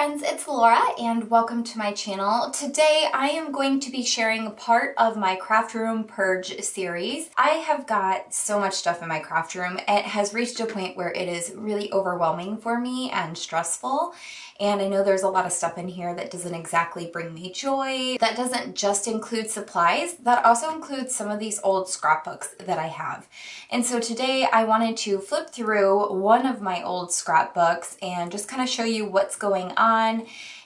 friends, it's Laura and welcome to my channel. Today I am going to be sharing part of my craft room purge series. I have got so much stuff in my craft room. It has reached a point where it is really overwhelming for me and stressful. And I know there's a lot of stuff in here that doesn't exactly bring me joy. That doesn't just include supplies, that also includes some of these old scrapbooks that I have. And so today I wanted to flip through one of my old scrapbooks and just kind of show you what's going on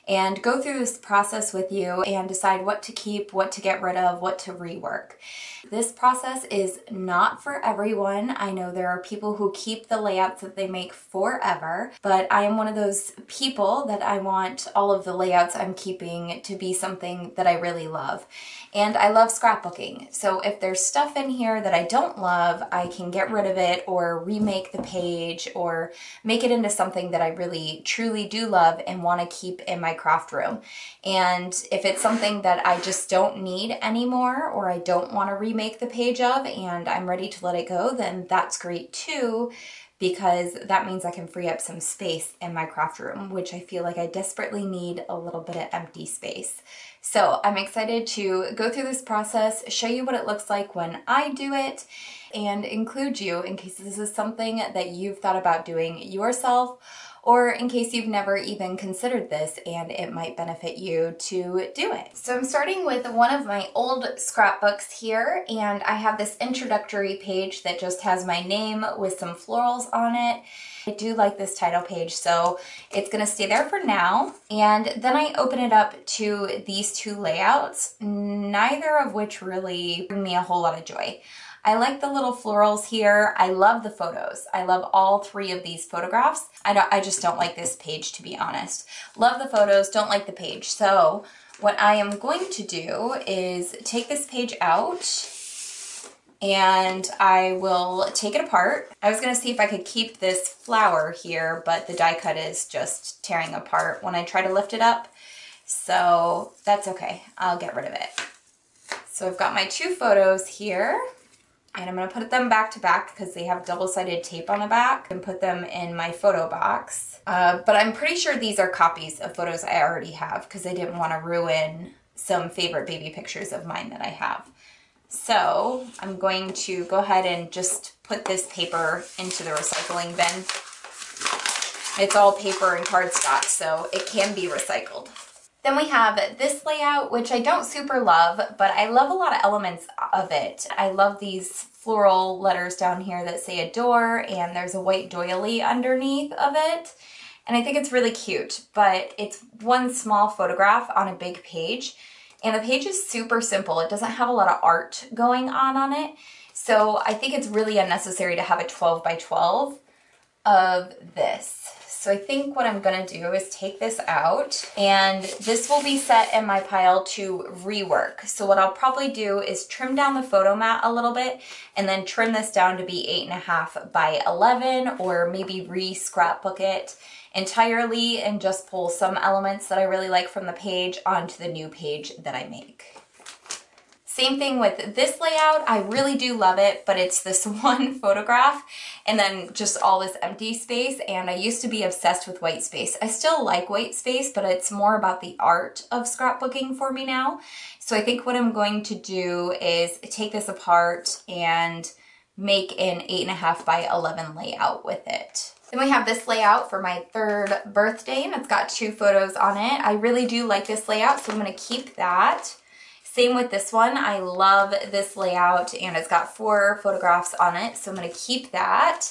and go through this process with you and decide what to keep, what to get rid of, what to rework. This process is not for everyone. I know there are people who keep the layouts that they make forever, but I am one of those people that I want all of the layouts I'm keeping to be something that I really love. And I love scrapbooking. So if there's stuff in here that I don't love, I can get rid of it or remake the page or make it into something that I really truly do love and want to keep in my craft room. And if it's something that I just don't need anymore or I don't want to remake the page of and I'm ready to let it go, then that's great too, because that means I can free up some space in my craft room, which I feel like I desperately need a little bit of empty space. So I'm excited to go through this process, show you what it looks like when I do it, and include you in case this is something that you've thought about doing yourself, or in case you've never even considered this and it might benefit you to do it. So I'm starting with one of my old scrapbooks here, and I have this introductory page that just has my name with some florals on it. I do like this title page, so it's gonna stay there for now. And then I open it up to these two layouts, neither of which really bring me a whole lot of joy. I like the little florals here. I love the photos. I love all three of these photographs. I just don't like this page, to be honest. Love the photos, don't like the page. So what I am going to do is take this page out and I will take it apart. I was gonna see if I could keep this flower here, but the die cut is just tearing apart when I try to lift it up. So that's okay, I'll get rid of it. So I've got my two photos here, and I'm gonna put them back to back because they have double-sided tape on the back, and put them in my photo box. But I'm pretty sure these are copies of photos I already have because I didn't wanna ruin some favorite baby pictures of mine that I have. So I'm going to go ahead and just put this paper into the recycling bin. It's all paper and cardstock, so it can be recycled. Then we have this layout, which I don't super love, but I love a lot of elements of it. I love these floral letters down here that say adore, and there's a white doily underneath of it. And I think it's really cute, but it's one small photograph on a big page. And the page is super simple. It doesn't have a lot of art going on it. So I think it's really unnecessary to have a 12 by 12 of this. So I think what I'm gonna do is take this out, and this will be set in my pile to rework. So what I'll probably do is trim down the photo mat a little bit and then trim this down to be 8.5 by 11, or maybe re-scrapbook it entirely and just pull some elements that I really like from the page onto the new page that I make. Same thing with this layout. I really do love it, but it's this one photograph and then just all this empty space, and I used to be obsessed with white space. I still like white space, but it's more about the art of scrapbooking for me now. So I think what I'm going to do is take this apart and make an 8.5 by 11 layout with it. Then we have this layout for my 3rd birthday, and it's got 2 photos on it. I really do like this layout, so I'm gonna keep that. Same with this one. I love this layout, and it's got 4 photographs on it, so I'm gonna keep that.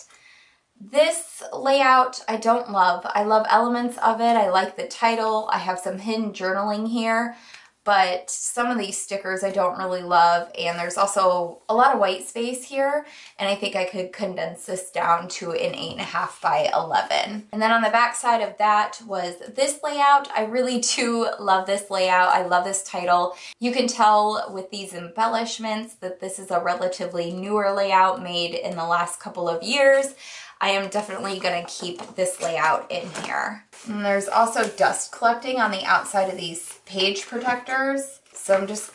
This layout I don't love. I love elements of it. I like the title. I have some hidden journaling here, but some of these stickers I don't really love, and there's also a lot of white space here, and I think I could condense this down to an 8.5 by 11. And then on the back side of that was this layout. I really do love this layout. I love this title. You can tell with these embellishments that this is a relatively newer layout made in the last couple of years. I am definitely gonna keep this layout in here. And there's also dust collecting on the outside of these page protectors. So I'm just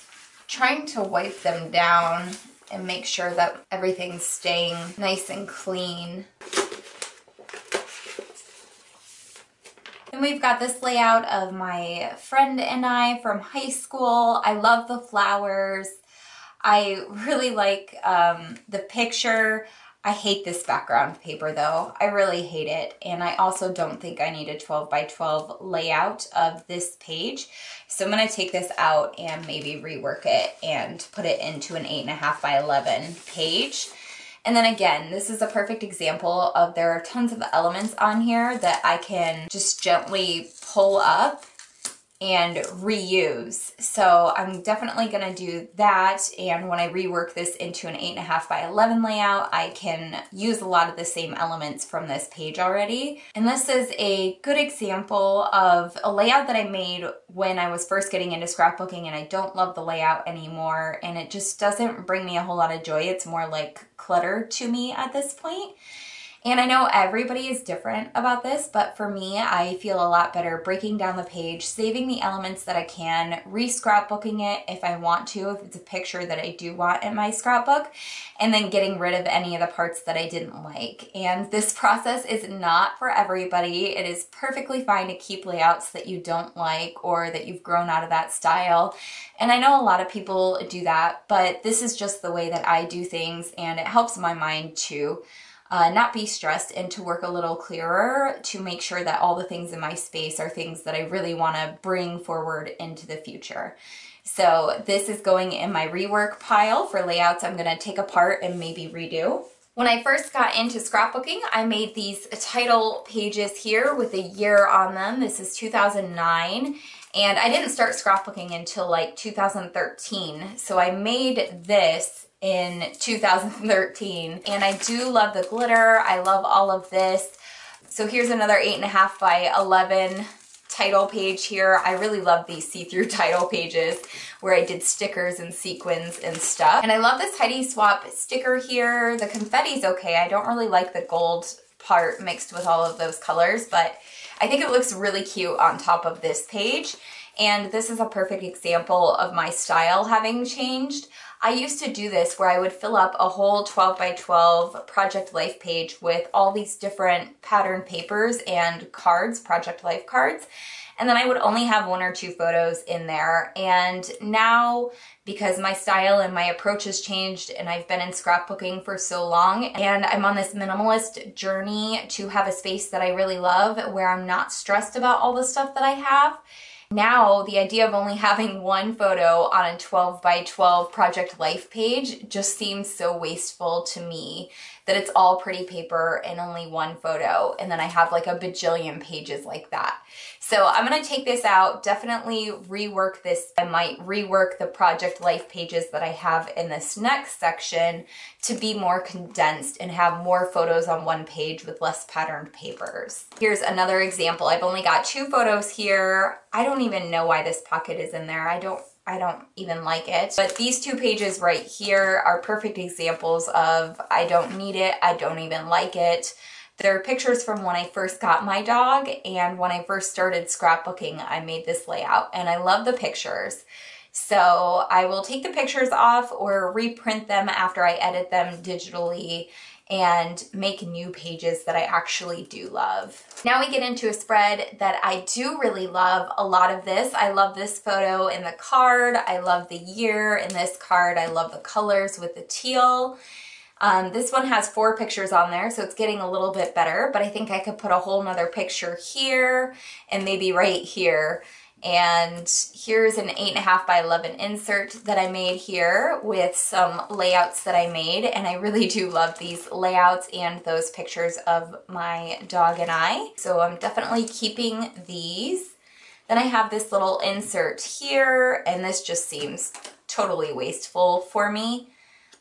trying to wipe them down and make sure that everything's staying nice and clean. Then we've got this layout of my friend and I from high school. I love the flowers. I really like the picture. I hate this background paper though. I really hate it. And I also don't think I need a 12 by 12 layout of this page. So I'm gonna take this out and maybe rework it and put it into an 8.5 by 11 page. And then again, this is a perfect example of there are tons of elements on here that I can just gently pull up and reuse. So I'm definitely gonna do that, and when I rework this into an 8.5 by 11 layout, I can use a lot of the same elements from this page already. And this is a good example of a layout that I made when I was first getting into scrapbooking, and I don't love the layout anymore, and it just doesn't bring me a whole lot of joy. It's more like clutter to me at this point. And I know everybody is different about this, but for me, I feel a lot better breaking down the page, saving the elements that I can, re-scrapbooking it if I want to, if it's a picture that I do want in my scrapbook, and then getting rid of any of the parts that I didn't like. And this process is not for everybody. It is perfectly fine to keep layouts that you don't like or that you've grown out of that style. And I know a lot of people do that, but this is just the way that I do things, and it helps my mind to not be stressed and to work a little clearer, to make sure that all the things in my space are things that I really want to bring forward into the future. So this is going in my rework pile for layouts I'm going to take apart and maybe redo. When I first got into scrapbooking, I made these title pages here with a year on them. This is 2009. And I didn't start scrapbooking until like 2013. So I made this in 2013, and I do love the glitter. I love all of this. So here's another 8.5 by 11 title page here. I really love these see-through title pages where I did stickers and sequins and stuff. And I love this Heidi Swap sticker here. The confetti's okay. I don't really like the gold part mixed with all of those colors, but I think it looks really cute on top of this page. And this is a perfect example of my style having changed. I used to do this where I would fill up a whole 12 by 12 Project Life page with all these different pattern papers and cards, Project Life cards, and then I would only have 1 or 2 photos in there. And now, because my style and my approach has changed and I've been in scrapbooking for so long, and I'm on this minimalist journey to have a space that I really love where I'm not stressed about all the stuff that I have, now, the idea of only having 1 photo on a 12 by 12 Project Life page just seems so wasteful to me, that it's all pretty paper and only 1 photo, and then I have like a bajillion pages like that. So I'm gonna take this out, definitely rework this. I might rework the Project Life pages that I have in this next section to be more condensed and have more photos on 1 page with less patterned papers. Here's another example. I've only got 2 photos here. I don't even know why this pocket is in there. I don't even like it. But these 2 pages right here are perfect examples of I don't need it, I don't even like it. They're pictures from when I first got my dog, and when I first started scrapbooking, I made this layout, and I love the pictures. So I will take the pictures off or reprint them after I edit them digitally and make new pages that I actually do love. Now we get into a spread that I do really love a lot of this. I love this photo in the card. I love the year in this card. I love the colors with the teal. This one has 4 pictures on there, so it's getting a little bit better, but I think I could put a whole nother picture here and maybe right here. And here's an 8.5 by 11 insert that I made here with some layouts that I made, and I really do love these layouts and those pictures of my dog and I. So I'm definitely keeping these. Then I have this little insert here, and this just seems totally wasteful for me.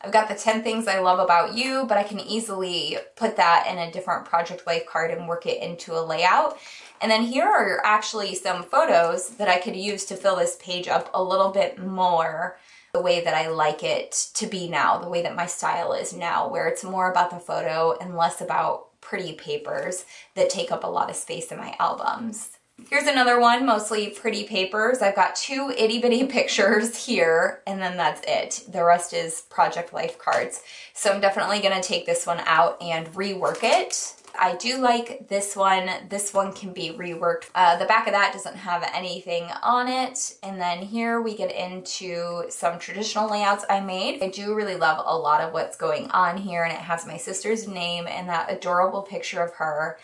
I've got the 10 things I love about you, but I can easily put that in a different Project Life card and work it into a layout. And then here are actually some photos that I could use to fill this page up a little bit more the way that I like it to be now, the way that my style is now, where it's more about the photo and less about pretty papers that take up a lot of space in my albums. Here's another one, mostly pretty papers. I've got 2 itty bitty pictures here, and then that's it. The rest is Project Life cards. So I'm definitely gonna take this one out and rework it. I do like this one. This one can be reworked. The back of that doesn't have anything on it. And then here we get into some traditional layouts I made. I do really love a lot of what's going on here, and it has my sister's name and that adorable picture of her.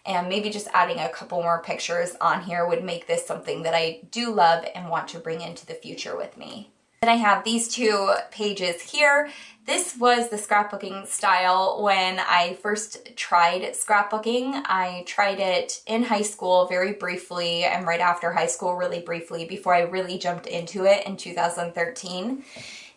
And maybe just adding a couple more pictures on here would make this something that I do love and want to bring into the future with me. Then I have these two pages here. This was the scrapbooking style when I first tried scrapbooking. I tried it in high school very briefly, and right after high school really briefly, before I really jumped into it in 2013.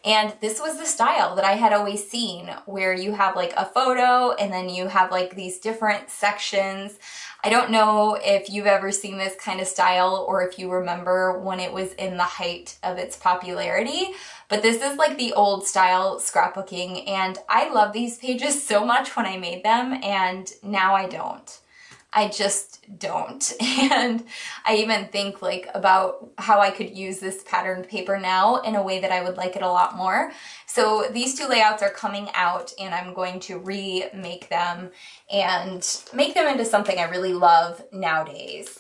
And this was the style that I had always seen, where you have like a photo and then you have like these different sections. I don't know if you've ever seen this kind of style or if you remember when it was in the height of its popularity, but this is like the old style scrapbooking, and I love these pages so much when I made them, and now I don't. I just don't. And I even think like about how I could use this patterned paper now in a way that I would like it a lot more. So these two layouts are coming out, and I'm going to remake them and make them into something I really love nowadays.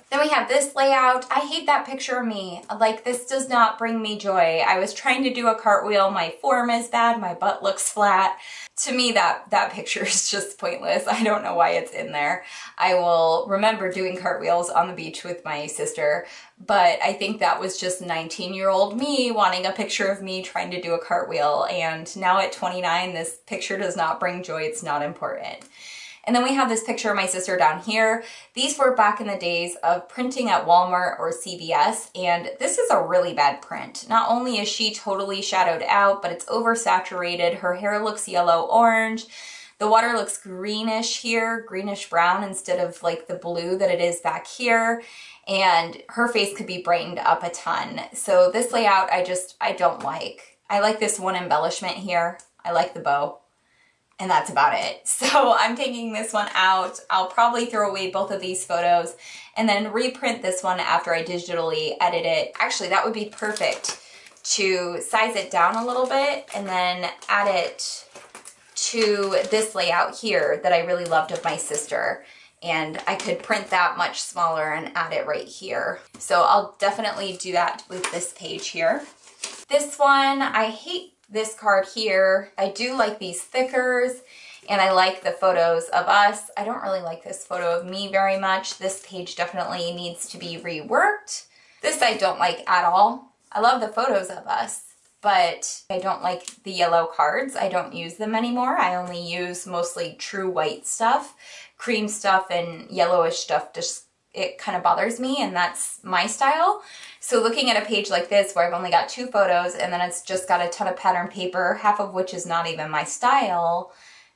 Then we have this layout. I hate that picture of me. Like, this does not bring me joy. I was trying to do a cartwheel. My form is bad. My butt looks flat. To me, that picture is just pointless. I don't know why it's in there. I will remember doing cartwheels on the beach with my sister, but I think that was just 19-year-old me wanting a picture of me trying to do a cartwheel. And now at 29, this picture does not bring joy. It's not important. And then we have this picture of my sister down here. These were back in the days of printing at Walmart or CVS, and this is a really bad print. Not only is she totally shadowed out, but it's oversaturated. Her hair looks yellow-orange. The water looks greenish here, greenish-brown instead of like the blue that it is back here. And her face could be brightened up a ton. So this layout I don't like. I like this one embellishment here. I like the bow. And that's about it. So I'm taking this one out. I'll probably throw away both of these photos and then reprint this one after I digitally edit it. Actually, that would be perfect to size it down a little bit and then add it to this layout here that I really loved of my sister. And I could print that much smaller and add it right here. So I'll definitely do that with this page here. This one, I hate this card here. I do like these thickers, and I like the photos of us. I don't really like this photo of me very much. This page definitely needs to be reworked. This I don't like at all. I love the photos of us, but I don't like the yellow cards. I don't use them anymore. I only use mostly true white stuff. Cream stuff and yellowish stuff, just it kind of bothers me, and that's my style. So looking at a page like this where I've only got two photos and then it's just got a ton of pattern paper, half of which is not even my style,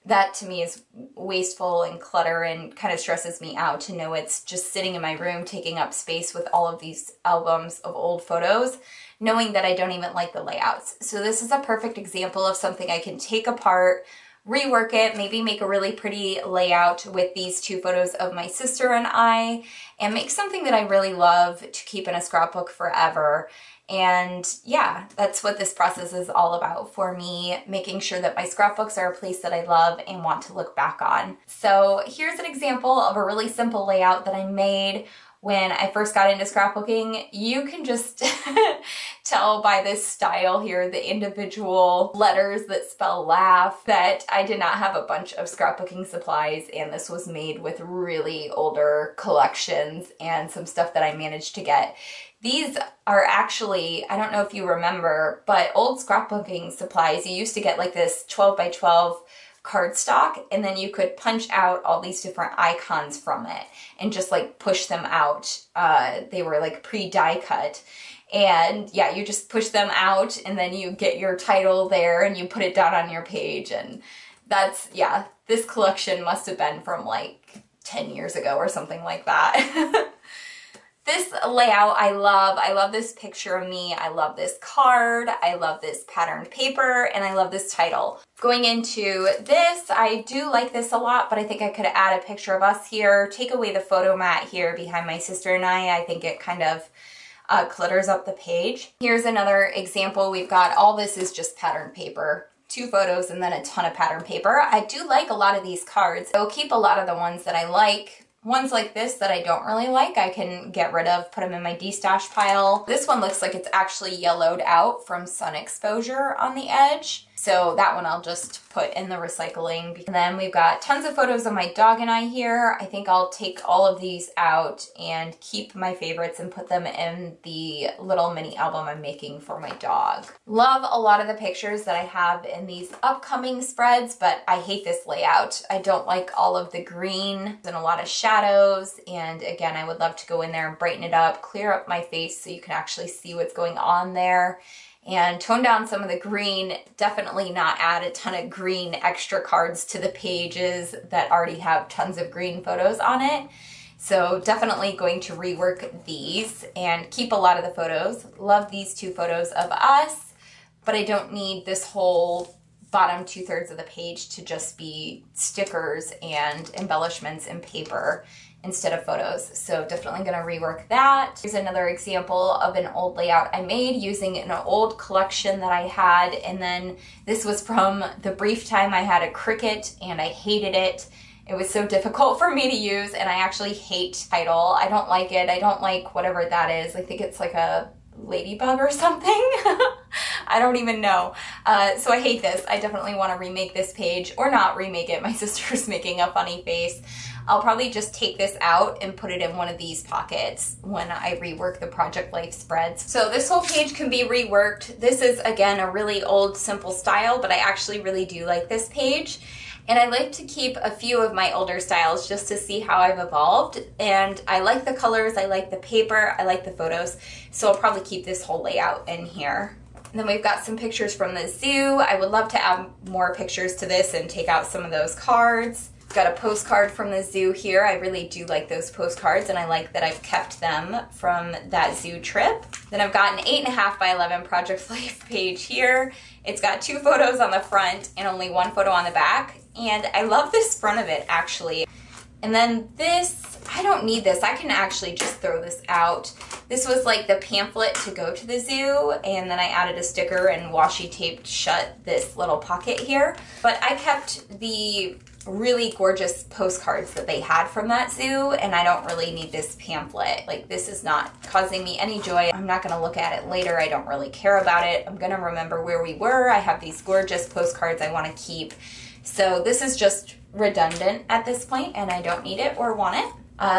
that to me is wasteful and clutter and kind of stresses me out to know it's just sitting in my room taking up space with all of these albums of old photos, knowing that I don't even like the layouts. So this is a perfect example of something I can take apart, rework it, maybe make a really pretty layout with these two photos of my sister and I, and make something that I really love to keep in a scrapbook forever. And yeah, that's what this process is all about for me, making sure that my scrapbooks are a place that I love and want to look back on. So here's an example of a really simple layout that I made when I first got into scrapbooking. You can just tell by this style here, the individual letters that spell laugh, that I did not have a bunch of scrapbooking supplies, and this was made with really older collections and some stuff that I managed to get. These are actually, I don't know if you remember, but old scrapbooking supplies, you used to get like this 12 by 12 cardstock, and then you could punch out all these different icons from it and just like push them out. They were like pre-die cut. And yeah, you just push them out and then you get your title there and you put it down on your page. And that's, yeah, this collection must have been from like 10 years ago or something like that. This layout I love. I love this picture of me. I love this card. I love this patterned paper, and I love this title. Going into this, I do like this a lot, but I think I could add a picture of us here. Take away the photo mat here behind my sister and I. I think it kind of clutters up the page. Here's another example. We've got all this is just patterned paper. 2 photos, and then a ton of pattern paper. I do like a lot of these cards. I'll keep a lot of the ones that I like. Ones like this that I don't really like, I can get rid of, put them in my de-stash pile. This one looks like it's actually yellowed out from sun exposure on the edge. So that one I'll just put in the recycling. And then we've got tons of photos of my dog and I here. I think I'll take all of these out and keep my favorites and put them in the little mini album I'm making for my dog. Love a lot of the pictures that I have in these upcoming spreads, but I hate this layout. I don't like all of the green and a lot of shadows. And again, I would love to go in there and brighten it up, clear up my face so you can actually see what's going on there, and tone down some of the green. Definitely not add a ton of green extra cards to the pages that already have tons of green photos on it. So definitely going to rework these and keep a lot of the photos. Love these 2 photos of us, but I don't need this whole bottom 2/3 of the page to just be stickers and embellishments and paper instead of photos. So definitely gonna rework that. Here's another example of an old layout I made using an old collection that I had. And then this was from the brief time I had a Cricut and I hated it. It was so difficult for me to use, and I actually hate title. I don't like it. I don't like whatever that is. I think it's like a ladybug or something. I don't even know. So I hate this. I definitely want to remake this page, or not remake it. My sister's making a funny face. I'll probably just take this out and put it in one of these pockets when I rework the Project Life spreads. So this whole page can be reworked. This is, again, a really old, simple style, but I actually really do like this page. And I like to keep a few of my older styles just to see how I've evolved. And I like the colors, I like the paper, I like the photos. So I'll probably keep this whole layout in here. And then we've got some pictures from the zoo. I would love to add more pictures to this and take out some of those cards. Got a postcard from the zoo here. I really do like those postcards, and I like that I've kept them from that zoo trip. Then I've got an 8.5 by 11 Project Life page here. It's got 2 photos on the front and only 1 photo on the back. And I love this front of it, actually. And then this, I don't need this. I can actually just throw this out. This was like the pamphlet to go to the zoo, and then I added a sticker and washi taped shut this little pocket here. But I kept the really gorgeous postcards that they had from that zoo, and I don't really need this pamphlet. Like, this is not causing me any joy. I'm not gonna look at it later. I don't really care about it. I'm gonna remember where we were. I have these gorgeous postcards I wanna keep. So this is just redundant at this point, and I don't need it or want it.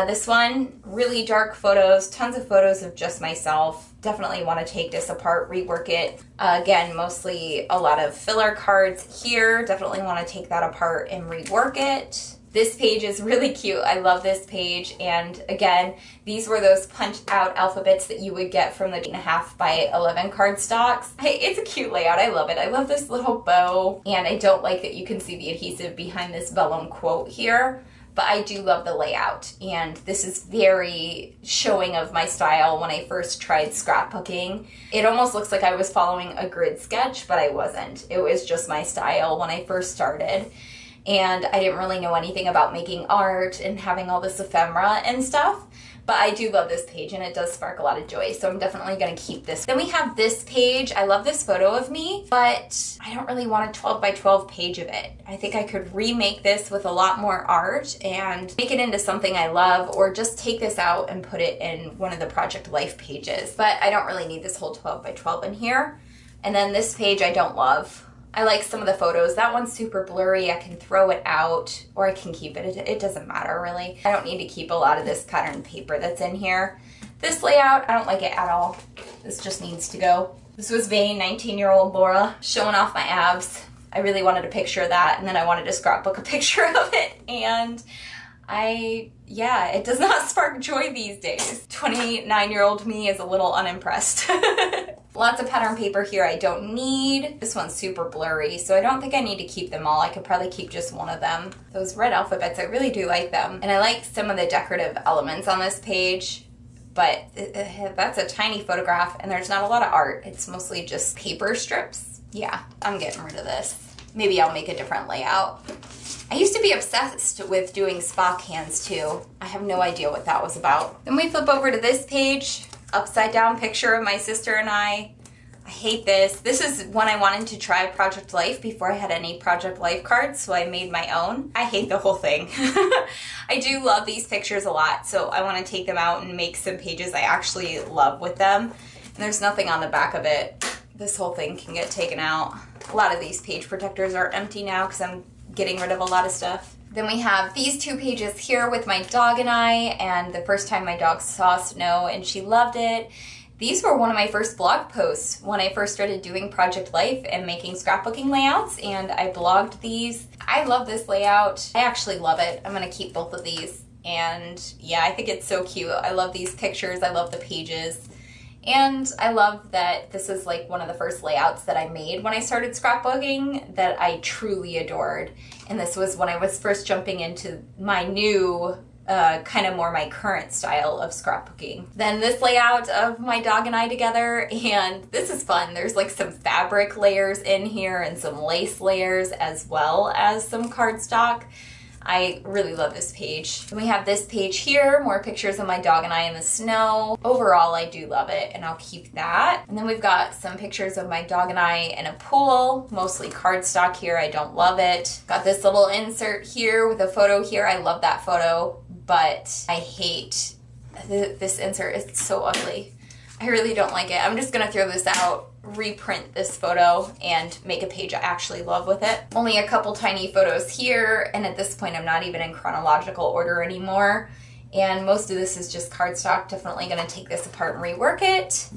This one, really dark photos, tons of photos of just myself. Definitely want to take this apart, rework it. Again, mostly a lot of filler cards here. Definitely want to take that apart and rework it. This page is really cute. I love this page. And again, these were those punched out alphabets that you would get from the 8.5 by 11 cardstocks. It's a cute layout. I love it. I love this little bow. And I don't like that you can see the adhesive behind this vellum quote here. But I do love the layout, and this is very showing of my style when I first tried scrapbooking. It almost looks like I was following a grid sketch, but I wasn't. It was just my style when I first started, and I didn't really know anything about making art and having all this ephemera and stuff. But I do love this page, and it does spark a lot of joy, so I'm definitely going to keep this. Then we have this page. I love this photo of me, but I don't really want a 12 by 12 page of it. I think I could remake this with a lot more art and make it into something I love, or just take this out and put it in one of the Project Life pages. But I don't really need this whole 12 by 12 in here. And then this page I don't love. I like some of the photos. That one's super blurry. I can throw it out, or I can keep it. It doesn't matter, really. I don't need to keep a lot of this pattern paper that's in here. This layout, I don't like it at all. This just needs to go. This was vain 19-year-old Laura showing off my abs. I really wanted a picture of that, and then I wanted to scrapbook a picture of it, and yeah, it does not spark joy these days. 29-year-old me is a little unimpressed. Lots of pattern paper here I don't need. This one's super blurry, so I don't think I need to keep them all. I could probably keep just one of them. Those red alphabets, I really do like them. And I like some of the decorative elements on this page, but that's a tiny photograph, and there's not a lot of art. It's mostly just paper strips. Yeah, I'm getting rid of this. Maybe I'll make a different layout. I used to be obsessed with doing Spock hands too. I have no idea what that was about. Then we flip over to this page, upside down picture of my sister and I. I hate this. This is when I wanted to try Project Life before I had any Project Life cards, so I made my own. I hate the whole thing. I do love these pictures a lot, so I want to take them out and make some pages I actually love with them. And there's nothing on the back of it. This whole thing can get taken out. A lot of these page protectors are empty now because I'm getting rid of a lot of stuff. Then we have these 2 pages here with my dog and I, and the first time my dog saw snow and she loved it. These were one of my first blog posts when I first started doing Project Life and making scrapbooking layouts, and I blogged these. I love this layout. I actually love it. I'm gonna keep both of these, and yeah, I think it's so cute. I love these pictures. I love the pages. And I love that this is like one of the first layouts that I made when I started scrapbooking that I truly adored. And this was when I was first jumping into my new kind of more my current style of scrapbooking. Then this layout of my dog and I together, and this is fun. There's like some fabric layers in here and some lace layers as well as some cardstock. I really love this page. Then we have this page here, more pictures of my dog and I in the snow. Overall, I do love it, and I'll keep that. And then we've got some pictures of my dog and I in a pool, mostly cardstock here. I don't love it. Got this little insert here with a photo here. I love that photo, but I hate this insert. It's so ugly. I really don't like it. I'm just gonna throw this out, reprint this photo, and make a page I actually love with it. Only a couple tiny photos here, and at this point I'm not even in chronological order anymore. And most of this is just cardstock. Definitely gonna take this apart and rework it.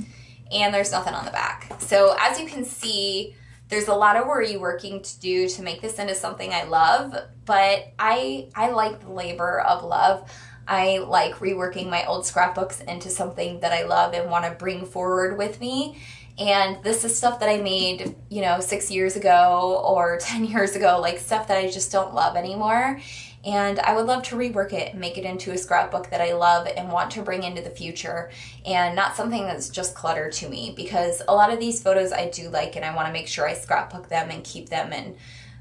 And there's nothing on the back. So as you can see, there's a lot of reworking to do to make this into something I love, but I like the labor of love. I like reworking my old scrapbooks into something that I love and want to bring forward with me. And this is stuff that I made, you know, 6 years ago or 10 years ago, like stuff that I just don't love anymore. And I would love to rework it and make it into a scrapbook that I love and want to bring into the future, and not something that's just clutter to me, because a lot of these photos I do like and I want to make sure I scrapbook them and keep them and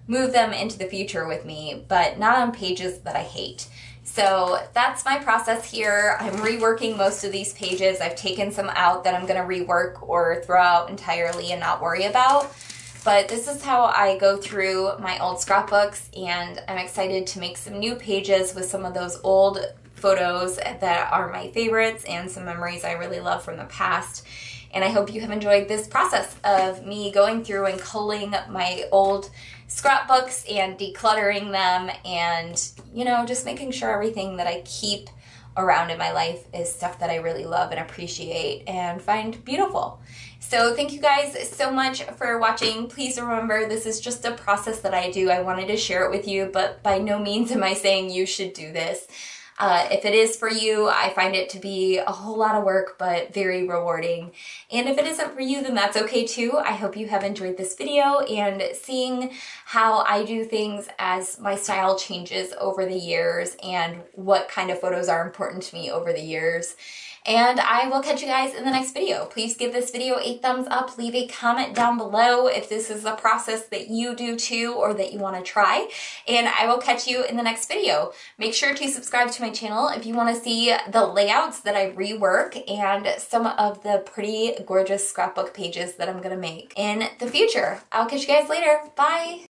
move them into the future with me, but not on pages that I hate. So that's my process here. I'm reworking most of these pages. I've taken some out that I'm going to rework or throw out entirely and not worry about. But this is how I go through my old scrapbooks, and I'm excited to make some new pages with some of those old photos that are my favorites and some memories I really love from the past. And I hope you have enjoyed this process of me going through and culling my old scrapbooks and decluttering them, and, you know, just making sure everything that I keep around in my life is stuff that I really love and appreciate and find beautiful. So thank you guys so much for watching. Please remember, this is just a process that I do. I wanted to share it with you, but by no means am I saying you should do this. If it is for you, I find it to be a whole lot of work, but very rewarding. And if it isn't for you, then that's okay too. I hope you have enjoyed this video and seeing how I do things as my style changes over the years and what kind of photos are important to me over the years. And I will catch you guys in the next video. Please give this video a thumbs up, leave a comment down below if this is a process that you do too or that you want to try, and I will catch you in the next video. Make sure to subscribe to my channel if you want to see the layouts that I rework and some of the pretty gorgeous scrapbook pages that I'm going to make in the future. I'll catch you guys later. Bye!